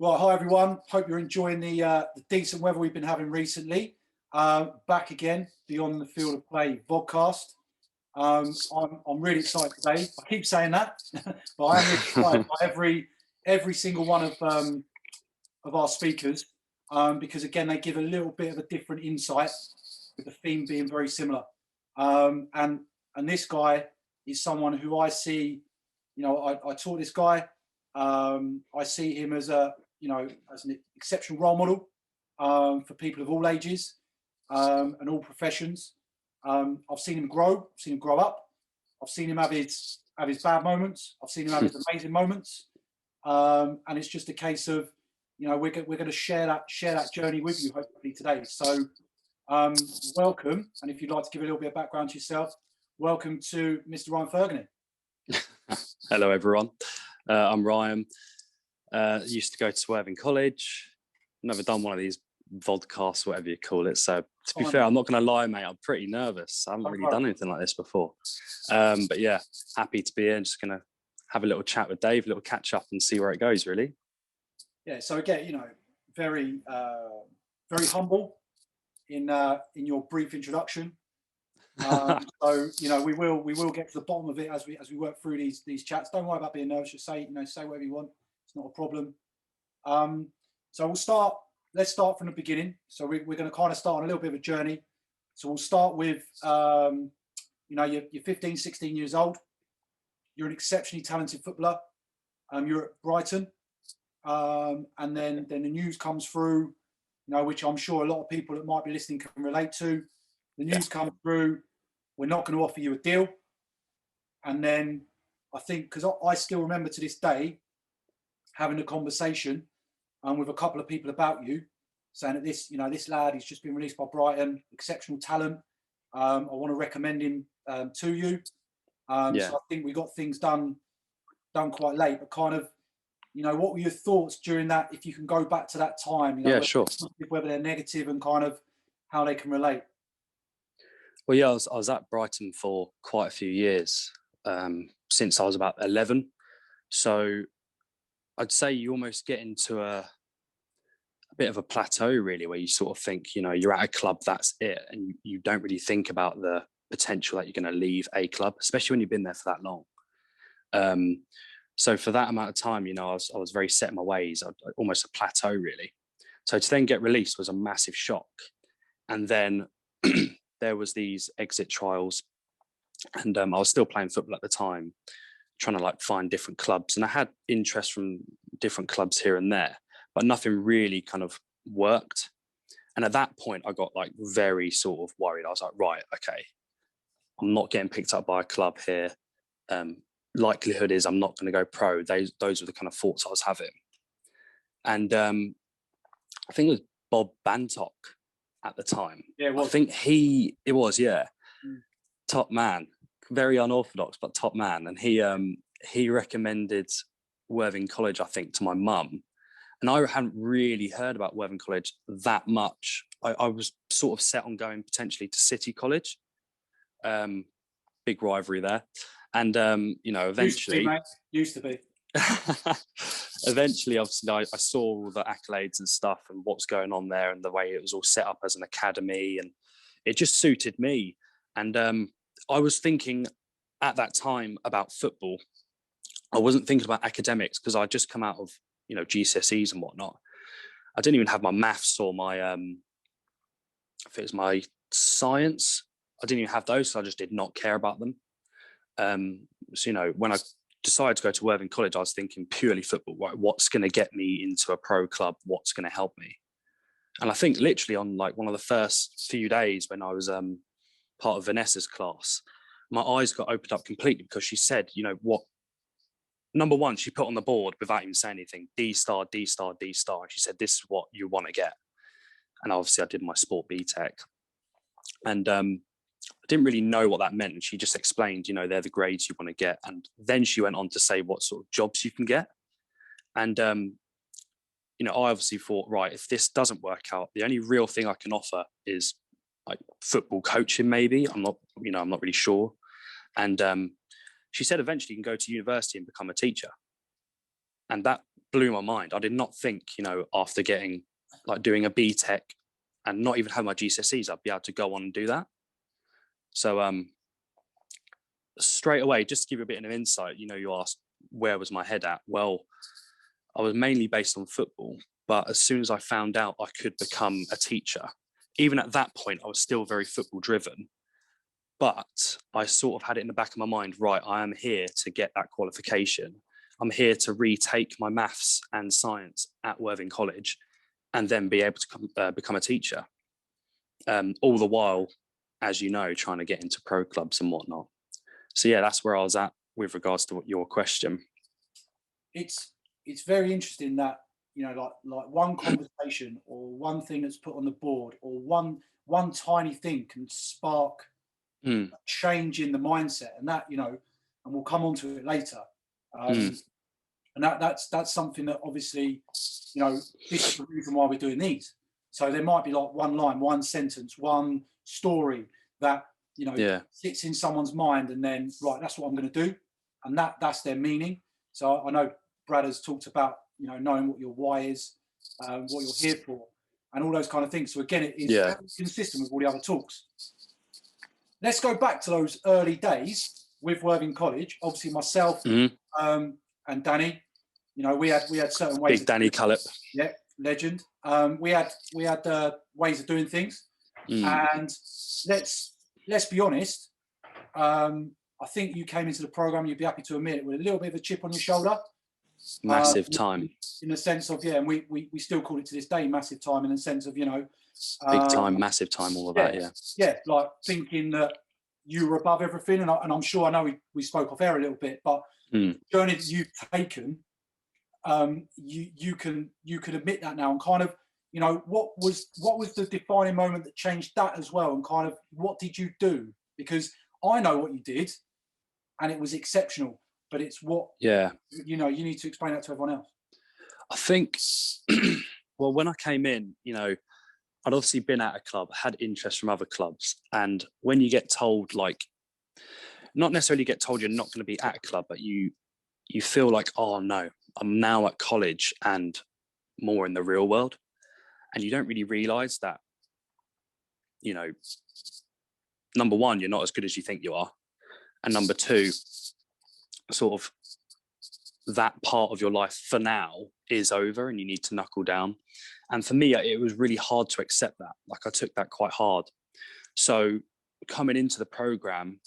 Well, hi everyone. Hope you're enjoying the decent weather we've been having recently. Back again, Beyond the Field of Play vodcast. I'm really excited today. I keep saying that, but I am really excited by every single one of our speakers because again they give a little bit of a different insight, with the theme being very similar. And this guy is someone who I see. I taught this guy. I see him as as an exceptional role model for people of all ages and all professions. I've seen him grow. I've seen him grow up. I've seen him have his bad moments. I've seen him have his amazing moments. And it's just a case of, we're going to share that journey with you hopefully today. So welcome. And if you'd like to give a little bit of background to yourself, welcome to Mr. Ryan Fergany. Hello, everyone. I'm Ryan. Used to go to Worthing College. Never done one of these vodcasts, whatever you call it. So to be fair, I'm not going to lie, mate. I'm pretty nervous. I haven't really done anything like this before. But yeah, happy to be here. Just going to have a little chat with Dave, a little catch up and see where it goes, really. Yeah. So again, very humble in your brief introduction. So we will get to the bottom of it as we work through these chats. Don't worry about being nervous. Just say whatever you want. It's not a problem. So let's start from the beginning. So we're going to kind of start on a little bit of a journey. So we'll start with you're 15, 16 years old. You're an exceptionally talented footballer. You're at Brighton, and then the news comes through, which I'm sure a lot of people that might be listening can relate to. The news comes through. We're not going to offer you a deal. And then I think, because I still remember to this day having a conversation with a couple of people about you, saying that this lad, he's just been released by Brighton, exceptional talent. I want to recommend him to you. So I think we got things done quite late. But kind of, what were your thoughts during that? If you can go back to that time, sure. Whether they're negative and kind of how they can relate. Well, yeah, I was at Brighton for quite a few years, since I was about 11. So I'd say you almost get into a bit of a plateau, really, where you sort of think, you're at a club, that's it. And you don't really think about the potential that you're going to leave a club, especially when you've been there for that long. So for that amount of time, I was very set in my ways, almost a plateau, really. So to then get released was a massive shock. And then there was these exit trials, and I was still playing football at the time, trying to find different clubs, and I had interest from different clubs here and there, but nothing really kind of worked. And at that point, I got very sort of worried. I was like, right, okay, I'm not getting picked up by a club here. Likelihood is I'm not going to go pro. Those were the kind of thoughts I was having. And I think it was Bob Bantock at the time. Yeah, it was. I think it was, yeah. Top man, very unorthodox, but top man. And he recommended Worthing College, I think, to my mum. And I hadn't really heard about Worthing College that much. I was sort of set on going potentially to City College. Big rivalry there. And, eventually... Used to be. Eventually, obviously, I saw all the accolades and stuff and what's going on there and the way it was all set up as an academy, and it just suited me. And I was thinking at that time about football. I wasn't thinking about academics because I'd just come out of, GCSEs and whatnot. I didn't even have my maths or my, I think it was my science. I didn't even have those, so I just did not care about them. So, when I decided to go to Worthing College, I was thinking purely football, right? What's going to get me into a pro club? What's going to help me? And I think literally on one of the first few days when I was part of Vanessa's class, my eyes got opened up completely because she said, what? Number one, she put on the board without even saying anything, D star, D star, D star. And she said, this is what you want to get. And obviously I did my sport BTEC. And I didn't really know what that meant. And she just explained, they're the grades you want to get. And then she went on to say what sort of jobs you can get. And, I obviously thought, right, if this doesn't work out, the only real thing I can offer is football coaching, maybe. I'm not really sure. And she said, eventually you can go to university and become a teacher. And that blew my mind. I did not think, you know, after getting like doing a BTEC and not even have my GCSEs, I'd be able to go on and do that. So straight away, just to give you a bit of an insight, you know, you asked where was my head at? Well, I was mainly based on football, but as soon as I found out I could become a teacher, even at that point, I was still very football driven. But I sort of had it in the back of my mind, right, I am here to get that qualification. I'm here to retake my maths and science at Worthing College and then be able to become a teacher. All the while, as you know, trying to get into pro clubs and whatnot. So yeah, that's where I was at with regards to your question. It's very interesting that, you know, like one conversation or one thing that's put on the board or one tiny thing can spark a change in the mindset, and that, you know, and we'll come on to it later. And that's something that obviously, you know, this is the reason why we're doing these. So there might be like one line, one sentence, one story that, you know, sits in someone's mind, and then, right, that's what I'm going to do, and that's their meaning. So I know Brad has talked about, you know, knowing what your why is, what you're here for, and all those kind of things. So again, it is consistent with all the other talks. Let's go back to those early days with Worthing College. Obviously, myself and Danny, you know, we had certain ways. Big Danny Cullip. Yeah, legend. We had ways of doing things, and let's be honest. I think you came into the program, you'd be happy to admit it, with a little bit of a chip on your shoulder. Massive time. In the sense of, and we still call it to this day massive time, in the sense of, you know, big time, massive time, all of that, like thinking that you were above everything. And I'm sure, I know we spoke off air a little bit, but the journey that you've taken, you can admit that now, and kind of, you know, what was the defining moment that changed that as well, and kind of what did you do? Because I know what you did, and it was exceptional, but it's what, you know, you need to explain that to everyone else. I think, well, when I came in, you know, I'd obviously been at a club, had interest from other clubs. And when you get told, like, not necessarily get told you're not going to be at a club, but you feel like, oh no, I'm now at college and more in the real world. And you don't really realize that, you know, number one, you're not as good as you think you are. And number two, sort of that part of your life for now is over and you need to knuckle down. And for me, it was really hard to accept that. Like, I took that quite hard. So coming into the program,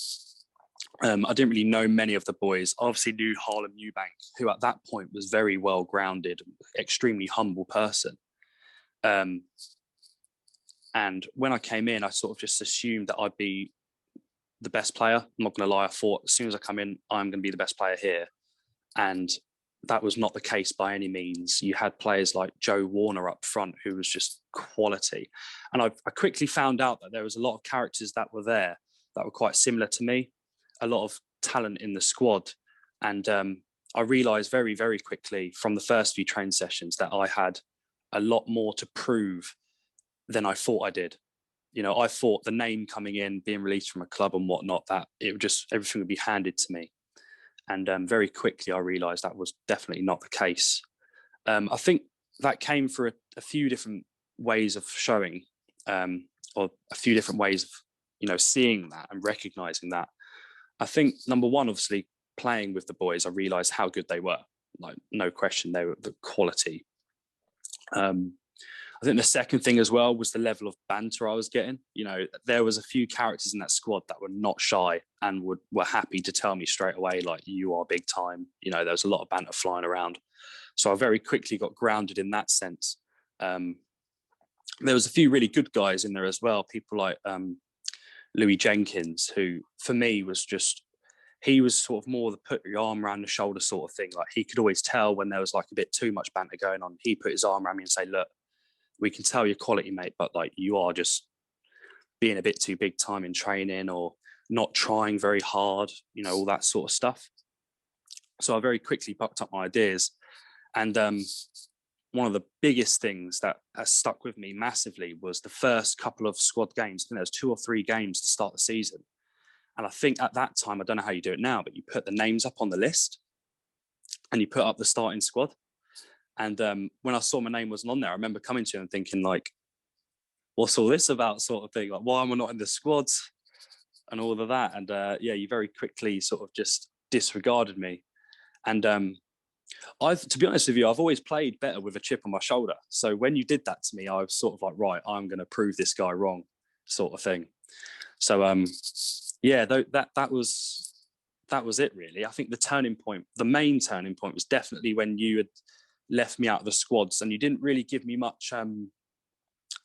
I didn't really know many of the boys. I obviously knew Harlem Eubank, who at that point was very well grounded, extremely humble person. And when I came in, I sort of just assumed that I'd be the best player. I'm not going to lie. I thought as soon as I come in, I'm going to be the best player here. And that was not the case by any means. You had players like Joe Warner up front, who was just quality. And I quickly found out that there was a lot of characters that were there that were quite similar to me, a lot of talent in the squad. And I realized very, very quickly from the first few train sessions that I had a lot more to prove than I thought I did. You know, I thought the name coming in, being released from a club and whatnot, that it would just, everything would be handed to me. And very quickly, I realised that was definitely not the case. I think that came for a few different ways of showing, or a few different ways of, you know, seeing that and recognising that. I think number one, obviously, playing with the boys, I realised how good they were. Like, no question, they were the quality. I think the second thing as well was the level of banter I was getting. You know, there was a few characters in that squad that were not shy and were happy to tell me straight away, like, you are big time. You know, there was a lot of banter flying around. So I very quickly got grounded in that sense. There was a few really good guys in there as well. People like Louis Jenkins, who for me was just, he was sort of more the put your arm around the shoulder sort of thing. Like, he could always tell when there was like a bit too much banter going on. He put his arm around me and say, look, we can tell your quality, mate, but like, you are just being a bit too big time in training or not trying very hard, you know, all that sort of stuff. So I very quickly bucked up my ideas. And one of the biggest things that has stuck with me massively was the first couple of squad games. I think there was 2 or 3 games to start the season. And I think at that time, I don't know how you do it now, but you put the names up on the list and you put up the starting squad. And when I saw my name wasn't on there, I remember coming to him and thinking like, what's all this about, sort of thing? Like, why am I not in the squads and all of that? And yeah, you very quickly sort of just disregarded me. And to be honest with you, I've always played better with a chip on my shoulder. So when you did that to me, I was sort of like, right, I'm going to prove this guy wrong, sort of thing. So yeah, that was it really. I think the main turning point was definitely when you had left me out of the squads and you didn't really give me much.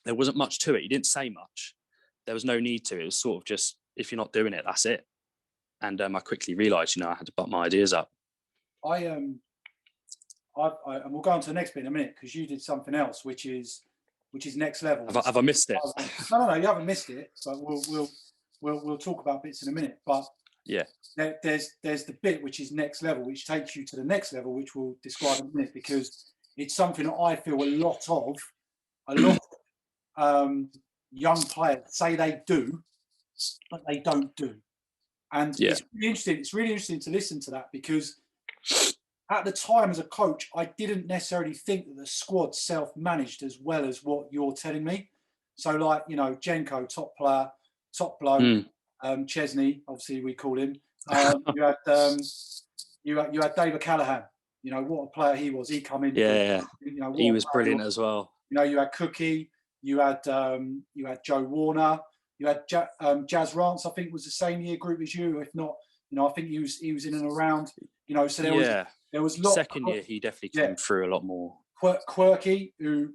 There wasn't much to it. You didn't say much. There was no need to. It was sort of just, if you're not doing it, that's it. And I quickly realised, I had to butt my ideas up. And we'll go on to the next bit in a minute because you did something else, which is next level. Have I missed it? No, you haven't missed it. But we'll talk about bits in a minute. But yeah, there's the bit which is next level, which takes you to the next level, which we'll describe in a minute because it's something that I feel a lot of young players say they do, but they don't do. And it's really interesting to listen to that because at the time as a coach, I didn't necessarily think that the squad self-managed as well as what you're telling me. So like, Jenko, top player, top bloke, Chesney, obviously we call him. You had David Callahan, what a player he was. He come in. Yeah. He was brilliant as well. You had Cookie, you had Joe Warner, you had Jazz Rance, I think was the same year group as you. If not, I think he was in and around. So there was lots. Second year, he definitely came through a lot more. Quirky, who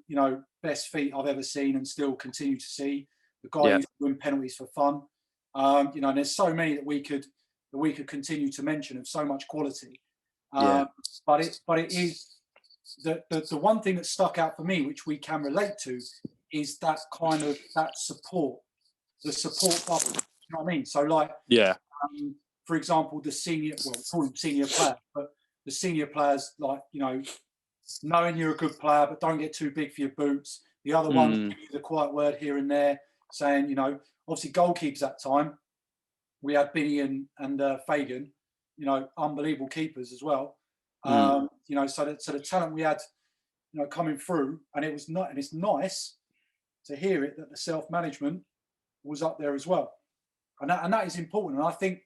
best feet I've ever seen and still continue to see. The guy who's doing penalties for fun. And there's so many that we could continue to mention of so much quality. But it is the one thing that stuck out for me, which we can relate to, is that kind of that support, the support bubble. You know what I mean? So like, for example, the senior, call them senior players, but the senior players, like, knowing you're a good player, but don't get too big for your boots. The other one, give you the quiet word here and there, saying, obviously goalkeepers at that time, we had Binny and Fagan, unbelievable keepers as well. So the talent we had, coming through, and it's nice to hear it that the self-management was up there as well, and that is important. And I think,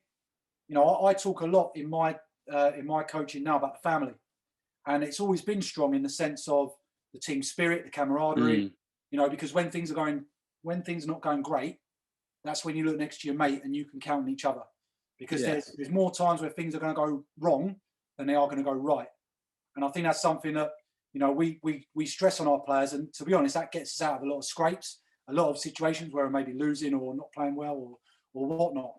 I talk a lot in my coaching now about the family, and it's always been strong in the sense of the team spirit, the camaraderie. Because when things are not going great, that's when you look next to your mate and you can count on each other, because there's more times where things are going to go wrong than they are going to go right. And I think that's something that we stress on our players, and to be honest, that gets us out of a lot of scrapes, a lot of situations where we're maybe losing or not playing well or whatnot.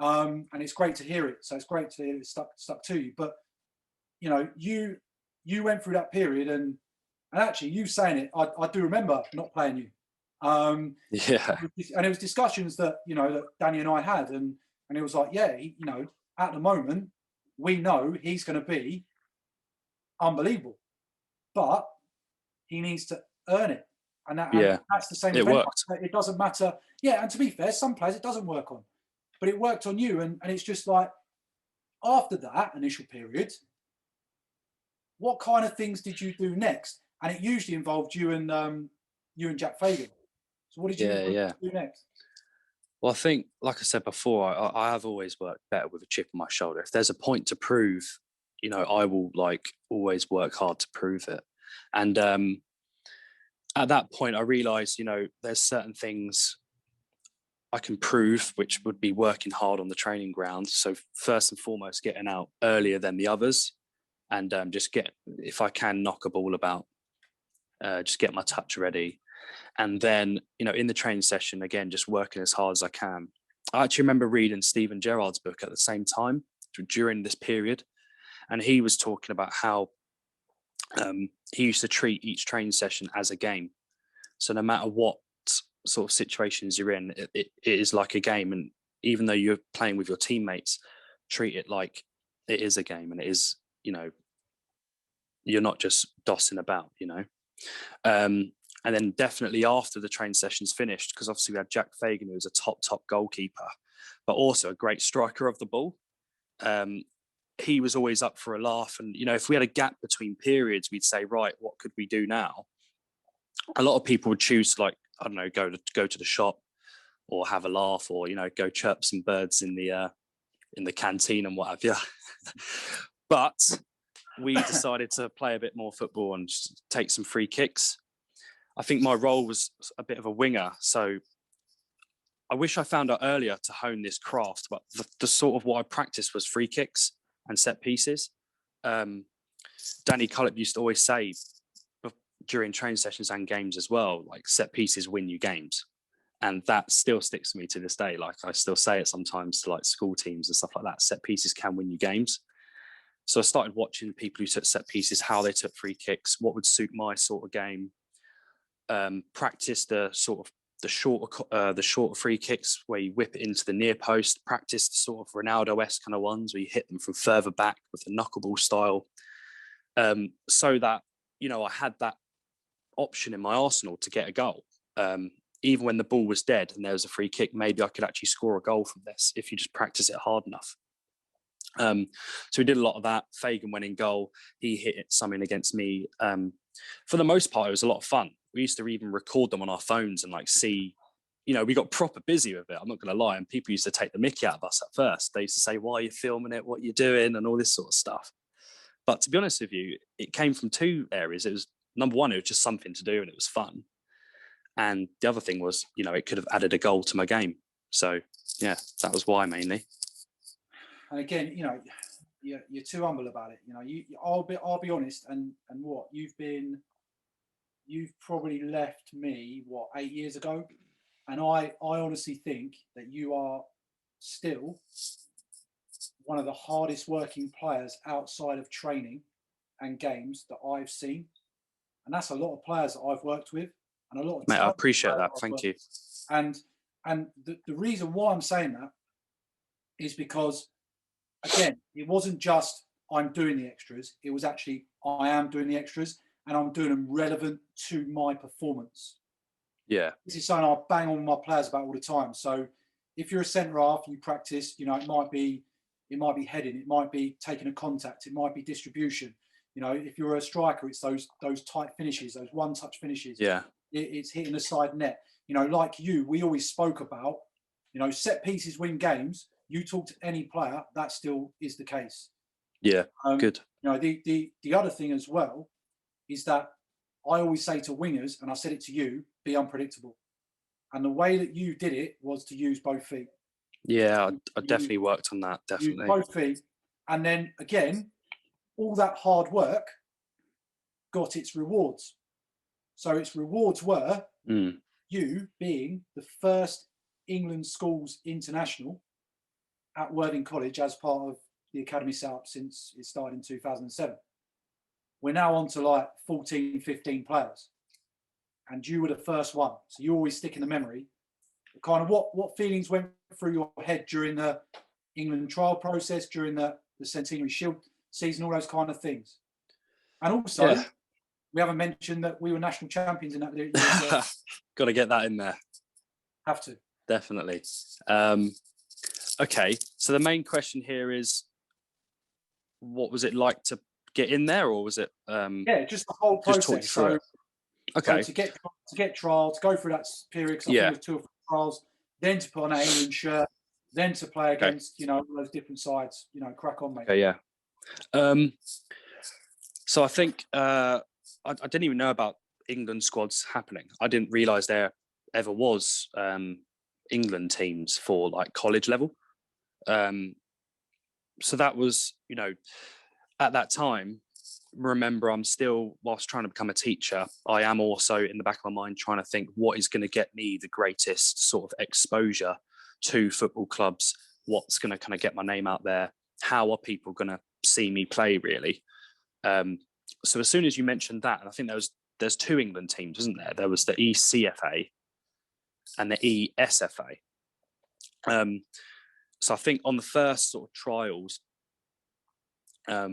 And it's great to hear it. So it's great to hear it stuck to you. But you went through that period, and actually you saying it, I do remember not playing you. And it was discussions that that Danny and I had, and it was like, at the moment we know he's going to be unbelievable, but he needs to earn it, and that's the same. It worked. It doesn't matter. And to be fair, some players it doesn't work on, but it worked on you, and it's just like, after that initial period, what kind of things did you do next? And it usually involved you and Jack Fagan. So what did you do next? Well, I think, like I said before, I have always worked better with a chip on my shoulder. If there's a point to prove, I will always work hard to prove it. And at that point, I realised, there's certain things I can prove, which would be working hard on the training ground. So first and foremost, getting out earlier than the others, and if I can knock a ball about, just get my touch ready. And then, in the training session, again, just working as hard as I can. I actually remember reading Stephen Gerrard's book at the same time during this period. And he was talking about how he used to treat each training session as a game. So no matter what sort of situations you're in, it is like a game. And even though you're playing with your teammates, treat it like it is a game. And it is, you're not just dossing about, And then definitely after the training session's finished, because obviously we had Jack Fagan, who was a top goalkeeper, but also a great striker of the ball. he was always up for a laugh. And, you know, if we had a gap between periods, we'd say, right, what could we do now? A lot of people would choose to, like, I don't know, go to the shop or have a laugh, or, you know, go chirp some birds in the canteen and what have you. But we decided to play a bit more football and just take some free kicks. I think my role was a bit of a winger, so I wish I found out earlier to hone this craft. But the sort of what I practiced was free kicks and set pieces. Danny Cullip used to always say during training sessions and games as well, like, set pieces win you games. And that still sticks to me to this day. Like, I still say it sometimes to, like, school teams and stuff like that. Set pieces can win you games. So I started watching people who took set pieces, how they took free kicks, what would suit my sort of game. Practice the shorter free kicks where you whip it into the near post. Practice the sort of Ronaldo-esque kind of ones where you hit them from further back with the knuckleball style. So that, you know, I had that option in my arsenal to get a goal. Even when the ball was dead and there was a free kick, maybe I could actually score a goal from this if you just practice it hard enough. So we did a lot of that. Fagan went in goal. He hit something against me. For the most part, it was a lot of fun. We used to even record them on our phones and, like, see, you know, we got proper busy with it. I'm not going to lie. And people used to take the mickey out of us at first. They used to say, why are you filming it? What are you doing? And all this sort of stuff. But to be honest with you, it came from two areas. It was, number one, it was just something to do and it was fun. And the other thing was, you know, it could have added a goal to my game. So, yeah, that was why mainly. And again, you know, you're too humble about it. You know, I'll be honest. And what you've probably left me 8 years ago, and I honestly think that you are still one of the hardest working players outside of training and games that I've seen, and that's a lot of players that I've worked with, and a lot of. Mate, I appreciate that. Thank you. And the reason why I'm saying that is because, again, it wasn't just I'm doing the extras. It was actually I am doing the extras and I'm doing them relevant to my performance. Yeah. This is something I bang on my players about all the time. So if you're a centre half, you practice, you know, it might be heading, it might be taking a contact, it might be distribution. You know, if you're a striker, it's those tight finishes, those one-touch finishes. Yeah. It's hitting the side net. You know, like we always spoke about, you know, set pieces win games. You talk to any player, that still is the case. Yeah, good. You know, the other thing as well is that I always say to wingers, and I said it to you, be unpredictable. And the way that you did it was to use both feet. Yeah, I definitely worked on that, definitely. Use both feet. And then, again, all that hard work got its rewards. So its rewards were you being the first England schools international at Worthing College as part of the academy setup since it started in 2007. We're now on to like 14, 15 players. And you were the first one. So you always stick in the memory. Kind of what feelings went through your head during the England trial process, during the Centenary Shield season, all those kind of things. And also, we haven't mentioned that we were national champions in that year. Got to get that in there. Have to. Definitely. Okay, so the main question here is, what was it like to get in there, or was it? Just the whole process. So to get trial, to go through that period, because I think it was 2 or 3 trials, then to put on an England shirt, then to play against, you know, all those different sides. You know, crack on, mate. Okay, yeah. So I think I didn't even know about England squads happening. I didn't realise there ever was England teams for like college level. So that was, you know, at that time, remember, I'm still, whilst trying to become a teacher, I am also in the back of my mind trying to think what is going to get me the greatest sort of exposure to football clubs, what's going to kind of get my name out there, how are people going to see me play, really. So as soon as you mentioned that, and I think there's 2 England teams, isn't there? There was the ECFA and the ESFA. So I think on the first sort of trials, I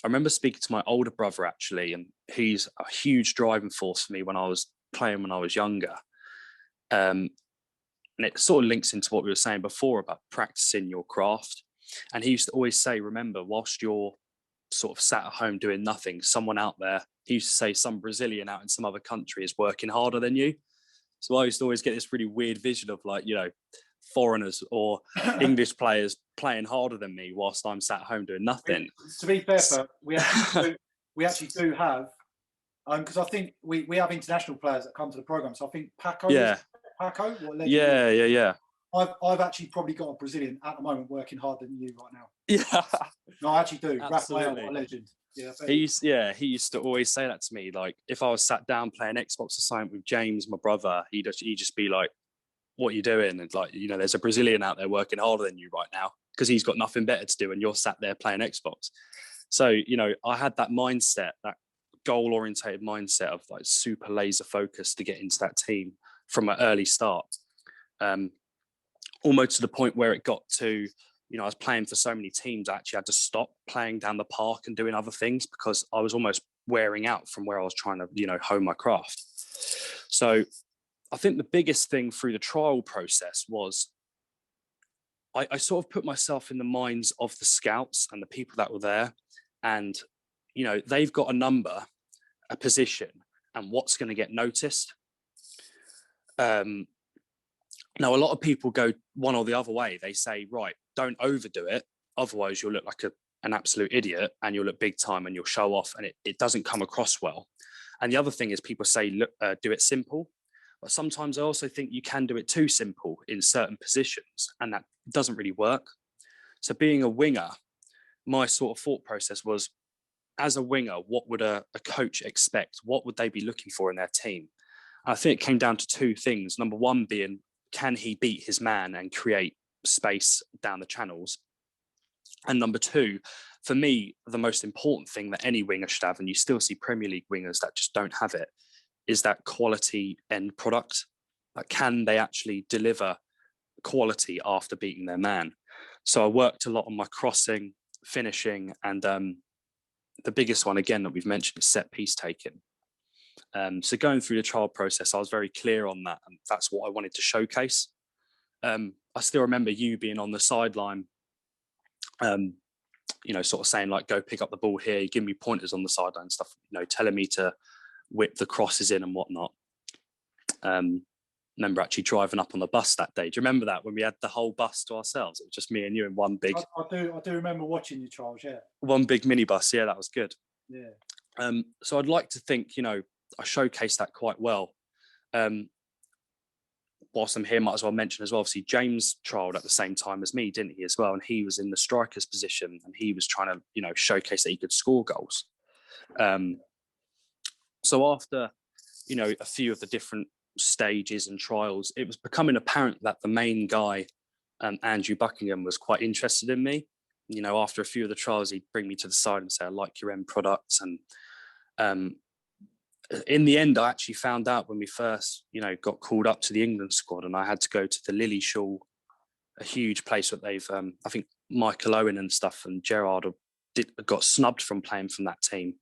remember speaking to my older brother, actually, and he's a huge driving force for me when I was playing when I was younger. And it sort of links into what we were saying before about practicing your craft. And he used to always say, remember, whilst you're sort of sat at home doing nothing, someone out there, he used to say some Brazilian out in some other country is working harder than you. So I used to always get this really weird vision of like, you know, foreigners or English players playing harder than me whilst I'm sat at home doing nothing. To be fair, we actually do have, because I think we have international players that come to the program. So I think Paco, yeah. I've actually probably got a Brazilian at the moment working harder than you right now. Yeah. No, I actually do. Absolutely. Rafael, a legend. Yeah, he used to always say that to me. Like if I was sat down playing Xbox or something with James, my brother, he'd just be like, what are you doing? And like, you know, there's a Brazilian out there working harder than you right now because he's got nothing better to do and you're sat there playing Xbox. So, you know, I had that mindset, that goal orientated mindset of like super laser focused to get into that team from an early start. Almost to the point where it got to, you know, I was playing for so many teams, I actually had to stop playing down the park and doing other things because I was almost wearing out from where I was trying to, you know, hone my craft. So I think the biggest thing through the trial process was I sort of put myself in the minds of the scouts and the people that were there. And, you know, they've got a number, a position, and what's going to get noticed. Now, a lot of people go one or the other way. They say, right, don't overdo it. Otherwise, you'll look like an absolute idiot and you'll look big time and you'll show off and it doesn't come across well. And the other thing is people say, look, do it simple. But sometimes I also think you can do it too simple in certain positions and that doesn't really work. So being a winger, my sort of thought process was, as a winger, what would a coach expect? What would they be looking for in their team? And I think it came down to two things. Number one being, can he beat his man and create space down the channels? And number two, for me, the most important thing that any winger should have, and you still see Premier League wingers that just don't have it, is that quality end product. Like, can they actually deliver quality after beating their man? So I worked a lot on my crossing, finishing, and the biggest one, again, that we've mentioned is set piece taking. So going through the trial process, I was very clear on that, and that's what I wanted to showcase. I still remember you being on the sideline, you know, sort of saying like, go pick up the ball here, give me pointers on the sideline and stuff, you know, telling me to whip the crosses in and whatnot. Remember actually driving up on the bus that day. Do you remember that when we had the whole bus to ourselves? It was just me and you in one big. I do remember watching your trials. Yeah. One big minibus. Yeah, that was good. Yeah. So I'd like to think, you know, I showcased that quite well. Whilst I'm here, might as well mention as well, obviously James trialled at the same time as me, didn't he, as well? And he was in the striker's position and he was trying to, you know, showcase that he could score goals. So after, you know, a few of the different stages and trials, it was becoming apparent that the main guy, Andrew Buckingham, was quite interested in me. You know, after a few of the trials, he'd bring me to the side and say, I like your end products. And in the end, I actually found out when we first, you know, got called up to the England squad and I had to go to the Lily Shaw, a huge place that they've, I think Michael Owen and stuff and Gerrard got snubbed from playing from that team.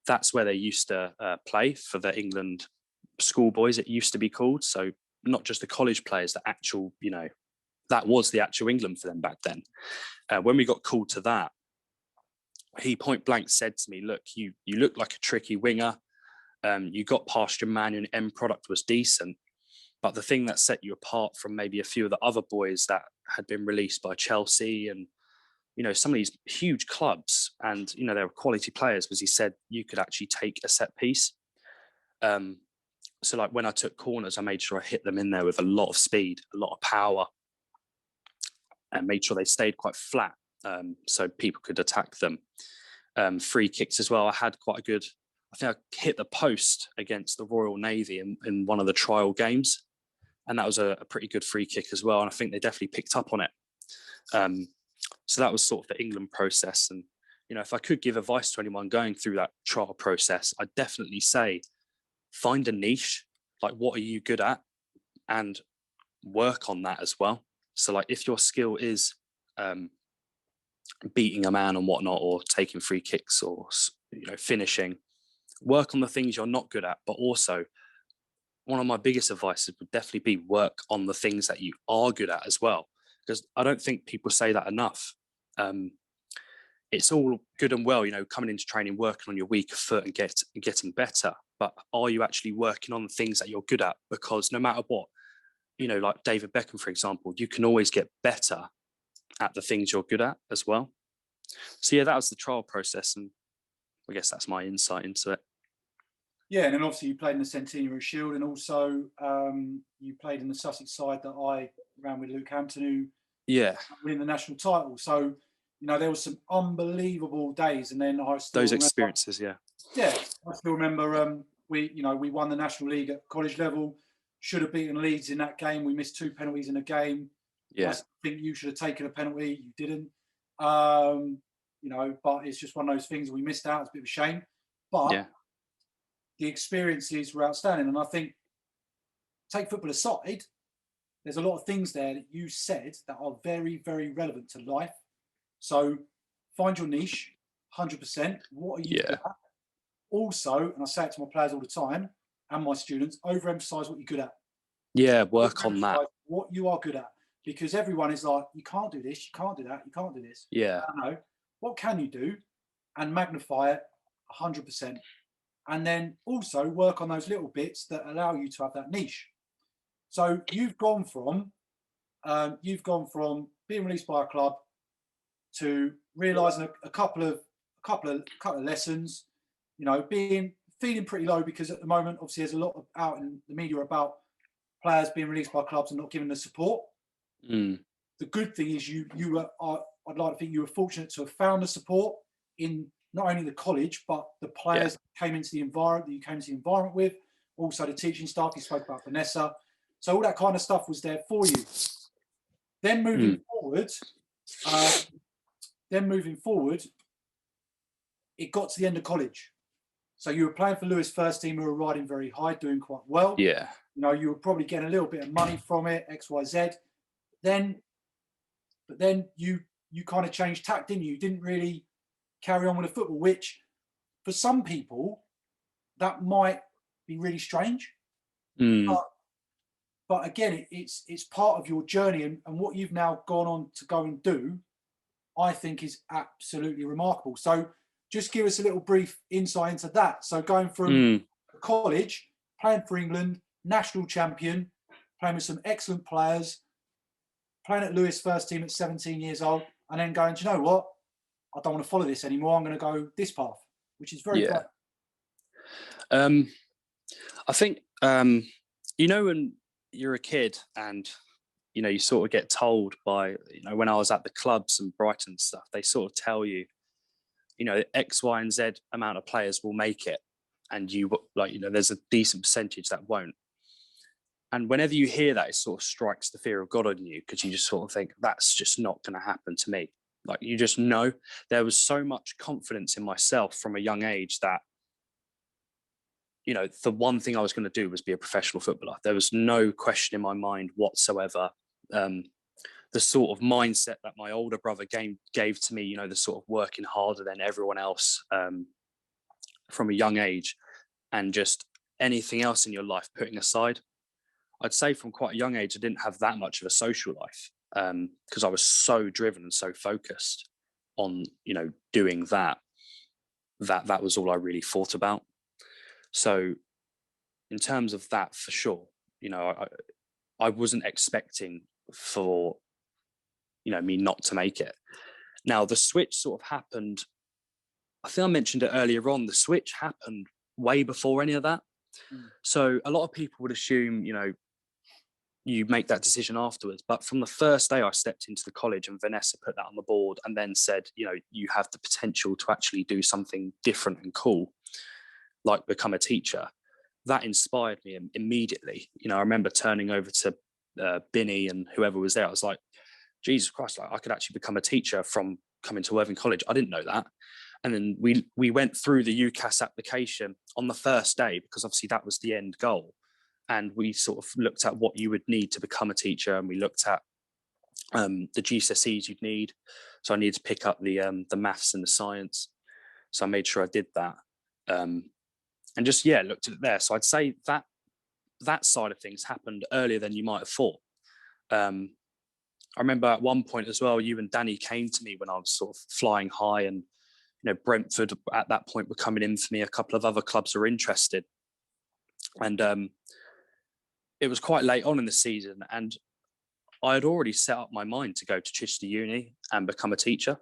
That's where they used to play for the England schoolboys, it used to be called. So not just the college players, the actual, you know, that was the actual England for them back then. When we got called to that, he point blank said to me, look, you look like a tricky winger. You got past your man, your end product was decent. But the thing that set you apart from maybe a few of the other boys that had been released by Chelsea and, you know, some of these huge clubs and, you know, they were quality players, was he said you could actually take a set piece. So like when I took corners, I made sure I hit them in there with a lot of speed, a lot of power, and made sure they stayed quite flat so people could attack them. Free kicks as well. I had quite a good, I think I hit the post against the Royal Navy in one of the trial games. And that was a pretty good free kick as well. And I think they definitely picked up on it. So that was sort of the England process. And, you know, if I could give advice to anyone going through that trial process, I'd definitely say, find a niche, like what are you good at, and work on that as well. So like if your skill is beating a man and whatnot, or taking free kicks, or, you know, finishing, work on the things you're not good at. But also one of my biggest advices would definitely be work on the things that you are good at as well, because I don't think people say that enough. it's all good and well, coming into training, working on your weaker foot and getting better. But are you actually working on the things that you're good at? Because no matter what, like David Beckham, for example, you can always get better at the things you're good at as well. So yeah, that was the trial process, and I guess that's my insight into it. Yeah, and then obviously you played in the Centenary Shield, and also you played in the Sussex side that I ran with Luke Hampton, who winning the national title. So there was some unbelievable days, and then I still those experiences. Yeah, I still remember we won the National League at college level. Should have beaten Leeds in that game. We missed 2 penalties in a game. Yeah, I think you should have taken a penalty. You didn't. But it's just one of those things. We missed out. It's a bit of a shame. But the experiences were outstanding. And I think, take football aside, there's a lot of things there that you said that are very, very relevant to life. So find your niche, 100%. What are you good at? Also, and I say it to my players all the time and my students, overemphasize what you're good at. Yeah, work on that. What you are good at. Because everyone is like, you can't do this, you can't do that, you can't do this. Yeah. I know. What can you do? And magnify it 100%. And then also work on those little bits that allow you to have that niche. So you've gone from being released by a club to realizing a couple of lessons, feeling pretty low, because at the moment, obviously, there's a lot out in the media about players being released by clubs and not given the support. The good thing is I'd like to think you were fortunate to have found the support in not only the college, but the players that came into the environment that you came into the environment with, also the teaching staff. You spoke about Vanessa. So all that kind of stuff was there for you. Then moving forward, it got to the end of college. So you were playing for Lewis first team, who were riding very high, doing quite well. Yeah. You were probably getting a little bit of money from it, XYZ. But then you kind of changed tack, didn't you? You didn't really carry on with the football, which for some people that might be really strange. But again, it's part of your journey, and what you've now gone on to go and do, I think, is absolutely remarkable. So just give us a little brief insight into that. So going from college, playing for England, national champion, playing with some excellent players, playing at Lewis first team at 17 years old, and then going, do you know what? I don't want to follow this anymore. I'm going to go this path, which is very great. I think, when you're a kid and, you sort of get told by, when I was at the clubs and Brighton stuff, they sort of tell you, X, Y, and Z amount of players will make it. And there's a decent percentage that won't. And whenever you hear that, it sort of strikes the fear of God on you, because you just sort of think, that's just not going to happen to me. Like, you just know. There was so much confidence in myself from a young age that, the one thing I was going to do was be a professional footballer. There was no question in my mind whatsoever. The sort of mindset that my older brother gave to me, the sort of working harder than everyone else from a young age, and just anything else in your life putting aside. I'd say from quite a young age, I didn't have that much of a social life, because I was so driven and so focused on, doing that was all I really thought about. So in terms of that, for sure, I wasn't expecting for, me not to make it. Now, the switch sort of happened, I think I mentioned it earlier on, the switch happened way before any of that. So a lot of people would assume, you make that decision afterwards. But from the first day I stepped into the college and Vanessa put that on the board and then said, you have the potential to actually do something different and cool, like become a teacher, that inspired me immediately. I remember turning over to Binny and whoever was there. I was like, Jesus Christ, I could actually become a teacher from coming to Worthing College. I didn't know that. And then we went through the UCAS application on the first day, because obviously that was the end goal. And we sort of looked at what you would need to become a teacher, and we looked at the GCSEs you'd need. So I needed to pick up the maths and the science. So I made sure I did that, and just looked at it there. So I'd say that side of things happened earlier than you might have thought. I remember at one point as well, you and Danny came to me when I was sort of flying high, and Brentford at that point were coming in for me. A couple of other clubs were interested, and it was quite late on in the season, and I had already set up my mind to go to Chichester Uni and become a teacher.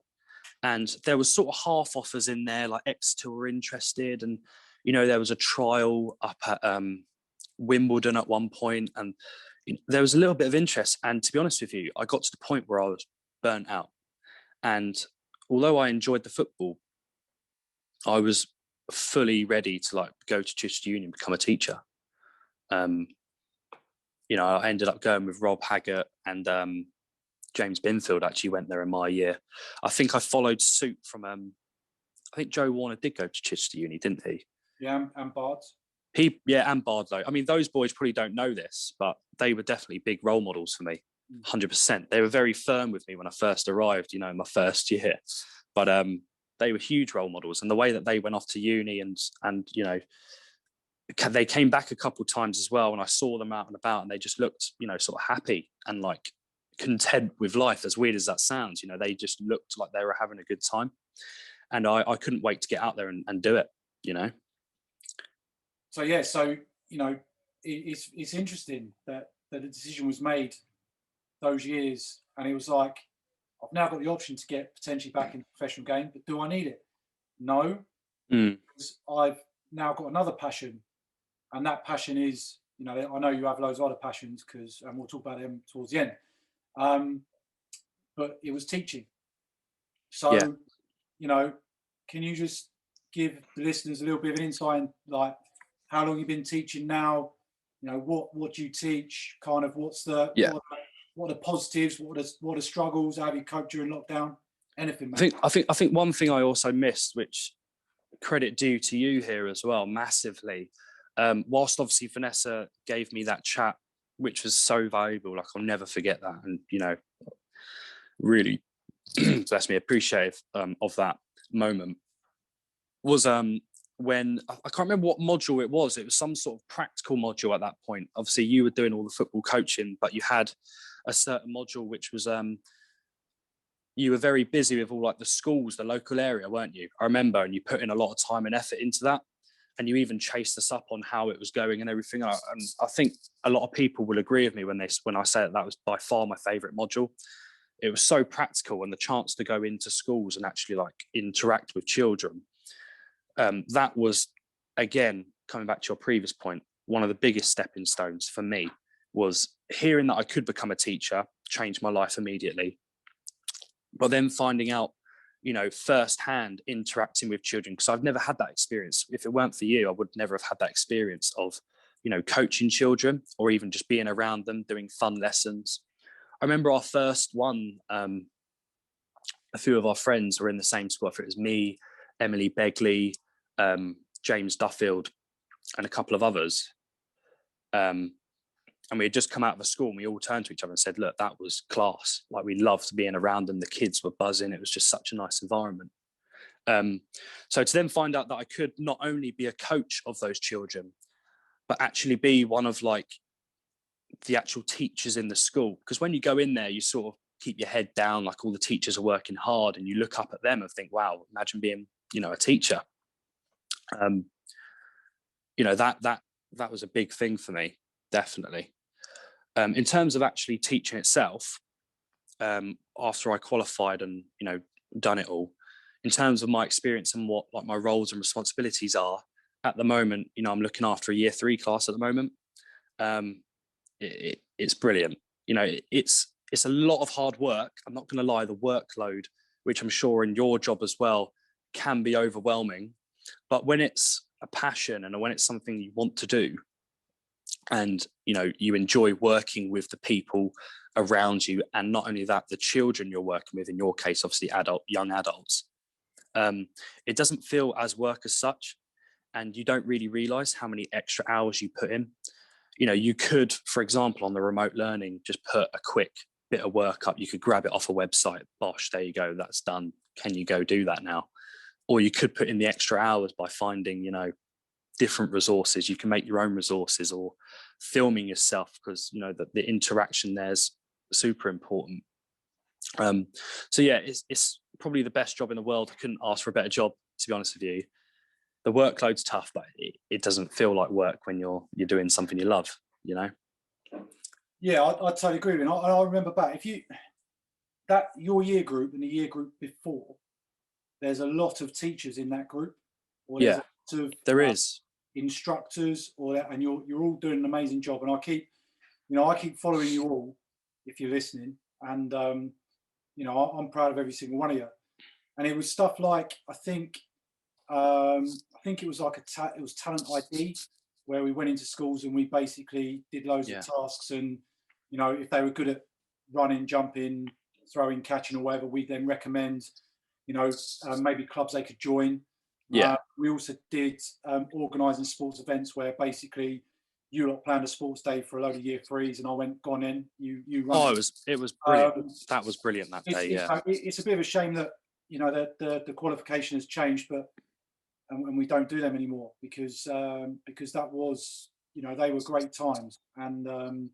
And there was sort of half offers in there, like Exeter were interested, and there was a trial up at Wimbledon at one point, and there was a little bit of interest. And to be honest with you, I got to the point where I was burnt out. And although I enjoyed the football, I was fully ready to like go to Chichester Uni and become a teacher. I ended up going with Rob Haggart, and James Binfield actually went there in my year. I think I followed suit from, I think Joe Warner did go to Chichester Uni, didn't he? Yeah, and Bard. And Bardlow. I mean, those boys probably don't know this, but they were definitely big role models for me, 100%. They were very firm with me when I first arrived, in my first year. But they were huge role models, and the way that they went off to uni and they came back a couple of times as well, and I saw them out and about, and they just looked, sort of happy and like content with life, as weird as that sounds. They just looked like they were having a good time, and I couldn't wait to get out there and do it. So it's interesting that the decision was made those years, and it was like, I've now got the option to get potentially back in the professional game, but do I need it? No, because I've now got another passion, and that passion is, I know you have loads of other passions, and we'll talk about them towards the end. But it was teaching. So, can you just give the listeners a little bit of an insight, like how long you've been teaching now? What do you teach? Kind of what are the positives? What are struggles? How have you coped during lockdown? Anything, mate? I think one thing I also missed, which credit due to you here as well, massively. Whilst obviously Vanessa gave me that chat, which was so valuable, like I'll never forget that, and really bless me, appreciative of that moment, was when I can't remember what module it was. It was some sort of practical module at that point. Obviously you were doing all the football coaching, but you had a certain module which was you were very busy with all like the schools, the local area, weren't you? I remember, and you put in a lot of time and effort into that. And you even chased us up on how it was going and everything. And I think a lot of people will agree with me when I say that was by far my favourite module. It was so practical, and the chance to go into schools and actually like interact with children. That was, again, coming back to your previous point, one of the biggest stepping stones for me was hearing that I could become a teacher, changed my life immediately. But then finding out, firsthand interacting with children, because I've never had that experience. If it weren't for you, I would never have had that experience of, coaching children or even just being around them, doing fun lessons. I remember our first one, a few of our friends were in the same school. It was me, Emily Begley, James Duffield, and a couple of others. And we had just come out of a school, and we all turned to each other and said, look, that was class. Like, we loved being around them. The kids were buzzing. It was just such a nice environment. So to then find out that I could not only be a coach of those children, but actually be one of like the actual teachers in the school. Because when you go in there, you sort of keep your head down, like all the teachers are working hard, and you look up at them and think, wow, imagine being, a teacher. That was a big thing for me, definitely. In terms of actually teaching itself, after I qualified and done it all, in terms of my experience and what like my roles and responsibilities are at the moment, I'm looking after a year 3 class at the moment. It's brilliant. It's a lot of hard work. I'm not going to lie, the workload, which I'm sure in your job as well, can be overwhelming. But when it's a passion and when it's something you want to do, and you enjoy working with the people around you, and not only that, the children you're working with, in your case obviously young adults, it doesn't feel as work as such, and you don't really realize how many extra hours you put in. You could, for example, on the remote learning, just put a quick bit of work up. You could grab it off a website, bosh, there you go, that's done, can you go do that now? Or you could put in the extra hours by finding different resources. You can make your own resources, or filming yourself, because the interaction there's super important. So yeah, it's probably the best job in the world. I couldn't ask for a better job, to be honest with you. The workload's tough, but it doesn't feel like work when you're doing something you love, you know? Yeah, I totally agree with you. And I remember back, your year group and the year group before, there's a lot of teachers in that group, or there's Yeah, a lot of there is. instructors, and you're all doing an amazing job. And I keep following you all if you're listening, and I'm proud of every single one of you. And it was stuff like I think it was like it was talent ID, where we went into schools and we basically did loads of tasks, and if they were good at running, jumping, throwing, catching, or whatever, we then recommend maybe clubs they could join. We also did organising sports events where basically you lot planned a sports day for a load of year threes, and I went, "Go on in, you run." Oh, it was brilliant. That was brilliant that day. It's a bit of a shame that the qualification has changed, but and we don't do them anymore because that was they were great times, and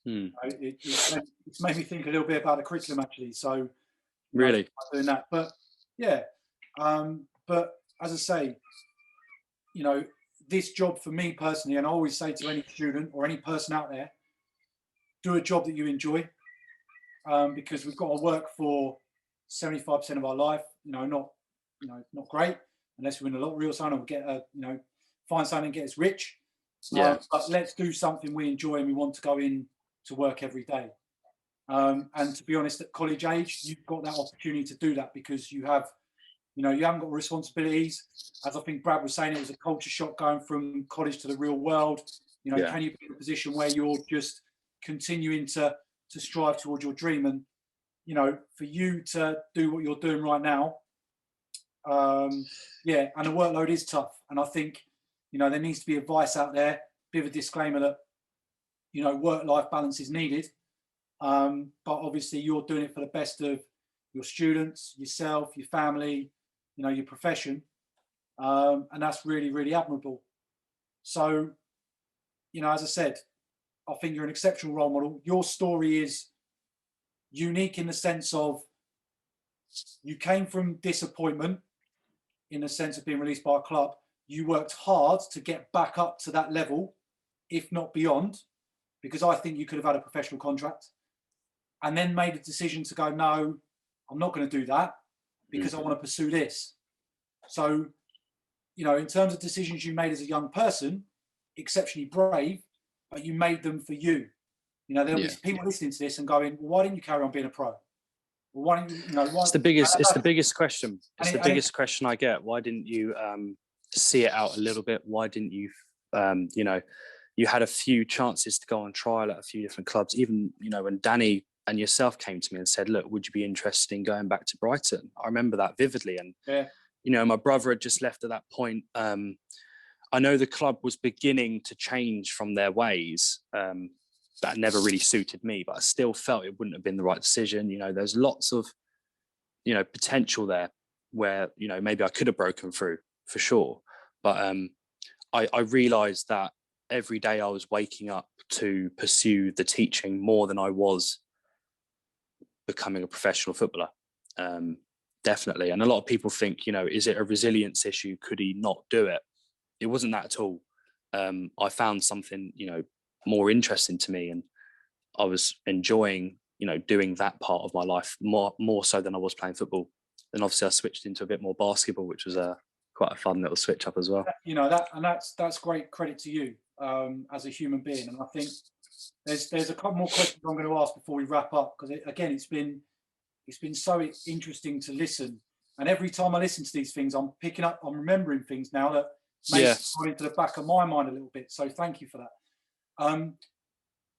it's made me think a little bit about the curriculum actually. So really doing that, but yeah, but as I say, this job for me personally, and I always say to any student or any person out there, do a job that you enjoy, because we've got to work for 75% of our life. Not great unless we win a lottery or something, or get find something and get us rich. But let's do something we enjoy and we want to go in to work every day. And to be honest, at college age, you've got that opportunity to do that because you haven't got responsibilities. As I think Brad was saying, it was a culture shock going from college to the real world. Can you be in a position where you're just continuing to strive towards your dream? And for you to do what you're doing right now, and the workload is tough. And I think there needs to be advice out there, bit of a disclaimer that work-life balance is needed, but obviously you're doing it for the best of your students, yourself, your family, your profession, and that's really, really admirable. So as I said, I think you're an exceptional role model. Your story is unique in the sense of you came from disappointment in the sense of being released by a club. You worked hard to get back up to that level, if not beyond, because I think you could have had a professional contract, and then made a decision to go, no, I'm not going to do that because I want to pursue this. So, in terms of decisions you made as a young person, exceptionally brave, but you made them for you. There'll be people listening to this and going, well, why didn't you carry on being a pro? Well, why didn't you, why? It's the biggest question. It's the biggest question I get. Why didn't you see it out a little bit? Why didn't you, you had a few chances to go on trial at a few different clubs. Even, when Danny and yourself came to me and said, look, would you be interested in going back to Brighton? I remember that vividly. And, my brother had just left at that point. I know the club was beginning to change from their ways. That never really suited me, but I still felt it wouldn't have been the right decision. There's lots of, potential there where, maybe I could have broken through for sure. But I realized that every day I was waking up to pursue the teaching more than I was becoming a professional footballer. Definitely. And a lot of people think, is it a resilience issue? Could he not do it? It wasn't that at all. I found something, more interesting to me, and I was enjoying, doing that part of my life more so than I was playing football. Then obviously I switched into a bit more basketball, which was quite a fun little switch up as well. That's great credit to you as a human being. And I think there's a couple more questions I'm going to ask before we wrap up, because again, it's been so interesting to listen. And every time I listen to these things, I'm remembering things now that maybe gone into the back of my mind a little bit. So thank you for that.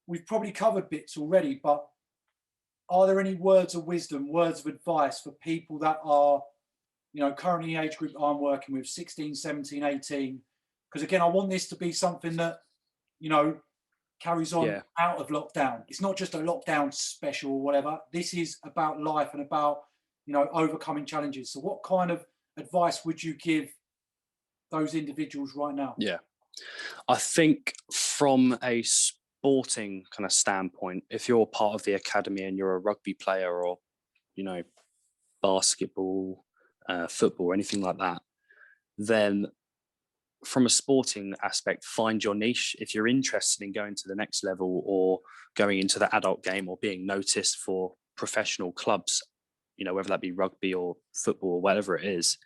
We've probably covered bits already, but are there any words of wisdom, words of advice for people that are, currently age group I'm working with, 16, 17, 18? Because again, I want this to be something that, carries on out of lockdown. It's not just a lockdown special or whatever. This is about life and about, overcoming challenges. So what kind of advice would you give those individuals right now? Yeah, I think from a sporting kind of standpoint, if you're part of the academy and you're a rugby player or you know, basketball, football, or anything like that, then from a sporting aspect, find your niche. If you're interested in going to the next level or going into the adult game or being noticed for professional clubs, you know, whether that be rugby or football or whatever it is,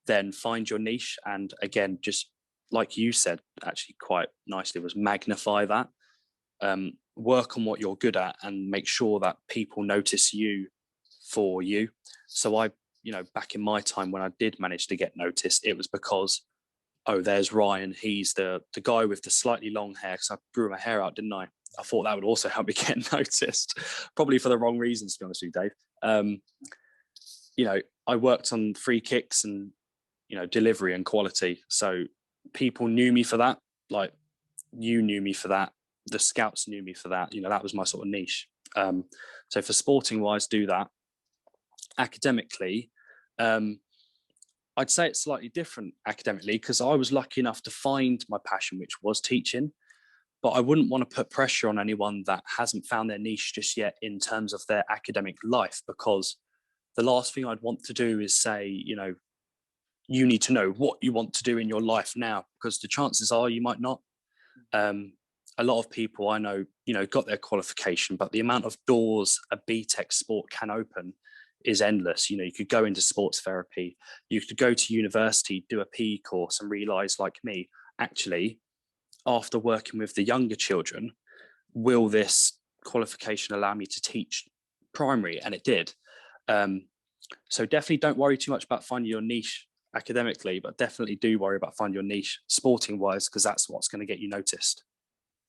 then find your niche. And again, just like you said, actually quite nicely, was magnify that. Work on what you're good at and make sure that people notice you for you. So I, you know, back in my time when I did manage to get noticed, it was because, oh, there's Ryan. He's the guy with the slightly long hair, because I grew my hair out, didn't I? I thought that would also help me get noticed, probably for the wrong reasons, to be honest with you, Dave. You know, I worked on free kicks and, you know, delivery and quality. So people knew me for that. Like, you knew me for that. The scouts knew me for that. You know, that was my sort of niche. So for sporting wise, do that. Academically, I'd say it's slightly different academically, because I was lucky enough to find my passion, which was teaching. But I wouldn't want to put pressure on anyone that hasn't found their niche just yet in terms of their academic life, because the last thing I'd want to do is say, you know, you need to know what you want to do in your life now, because the chances are you might not. A lot of people I know, you know, got their qualification, but the amount of doors a BTEC sport can open is endless. You know, you could go into sports therapy, you could go to university, do a PE course, and realize, like me, actually, after working with the younger children, will this qualification allow me to teach primary? And it did. So definitely don't worry too much about finding your niche academically, but definitely do worry about finding your niche sporting wise, because that's what's going to get you noticed.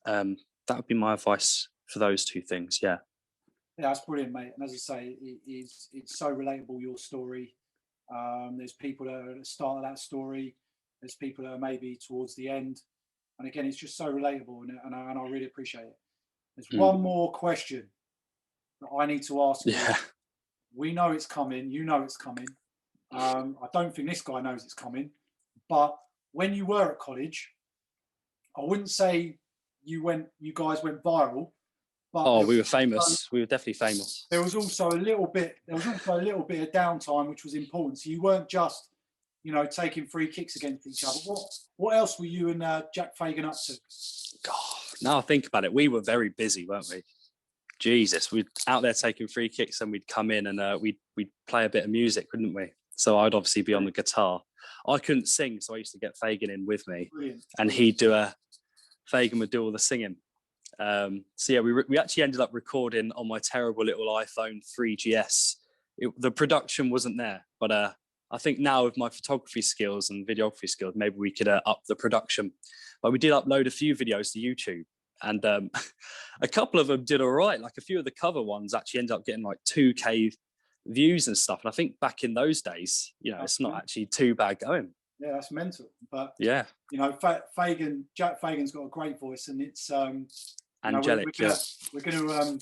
That would be my advice for those two things. Yeah, that's brilliant, mate. And as I say, it's so relatable, your story. There's people that are at the start of that story, there's people that are maybe towards the end, and again, it's just so relatable, and I really appreciate it. There's one more question that I need to ask you. Yeah. We know it's coming, you know it's coming. I don't think this guy knows it's coming, but when you were at college, I wouldn't say you guys went viral, but we were famous. We were definitely famous. There was also a little bit of downtime, which was important. So you weren't just, you know, taking free kicks against each other. What else were you and Jack Fergany up to? God, now I think about it, we were very busy, weren't we? Jesus, we'd out there taking free kicks, and we'd come in and we'd play a bit of music, wouldn't we? So I'd obviously be on the guitar. I couldn't sing, so I used to get Fergany in with me. Brilliant. And Fergany would do all the singing. So yeah, we actually ended up recording on my terrible little iPhone 3GS. The production wasn't there, but I think now with my photography skills and videography skills, maybe we could up the production. But we did upload a few videos to YouTube, and a couple of them did all right. Like a few of the cover ones actually ended up getting like 2K views and stuff. And I think back in those days, you know, it's not actually too bad going. Yeah, that's mental. But yeah, you know, Jack Fergany's got a great voice, and it's angelic. We're gonna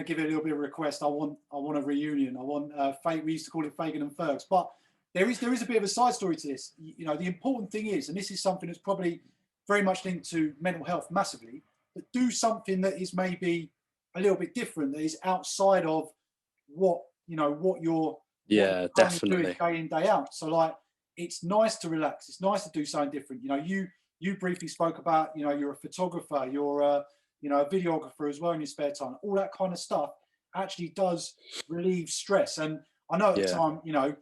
give it a little bit of a request. I want a reunion. I want we used to call it Fergany and Fergs, but there is a bit of a side story to this. You know, the important thing is, and this is something that's probably very much linked to mental health massively, but do something that is maybe a little bit different, that is outside of what you're definitely doing day in, day out. So like, it's nice to relax. It's nice to do something different. You know, you briefly spoke about, you know, you're a photographer, you're a videographer as well in your spare time. All that kind of stuff actually does relieve stress. And I know at the time, you know,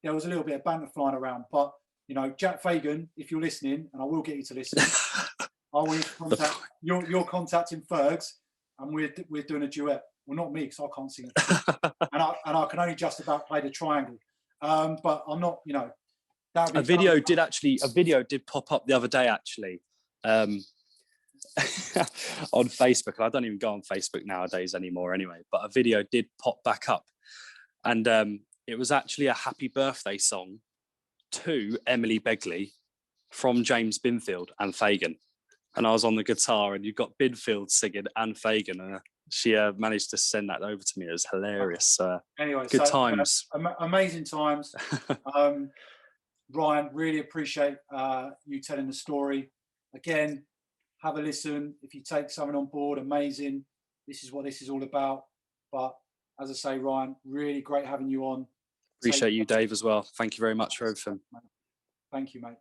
there was a little bit of banter flying around, but you know, Jack Fergany, if you're listening, and I will get you to listen, I want you to contact. You're contacting Fergs, and we're doing a duet. Well, not me, because I can't sing, and I can only just about play the triangle. But I'm not, you know. A video did pop up the other day, actually, on Facebook. I don't even go on Facebook nowadays anymore, anyway. But a video did pop back up, and it was actually a happy birthday song to Emily Begley from James Binfield and Fergany. And I was on the guitar, and you got Binfield singing and Fergany. And she managed to send that over to me. It was hilarious. Anyway, good times. Amazing times. Ryan, really appreciate you telling the story. Again, have a listen. If you take something on board, amazing. This is what this is all about. But as I say, Ryan, really great having you on. Appreciate you, Dave, as well. Thank you very much for everything. Thank you, mate.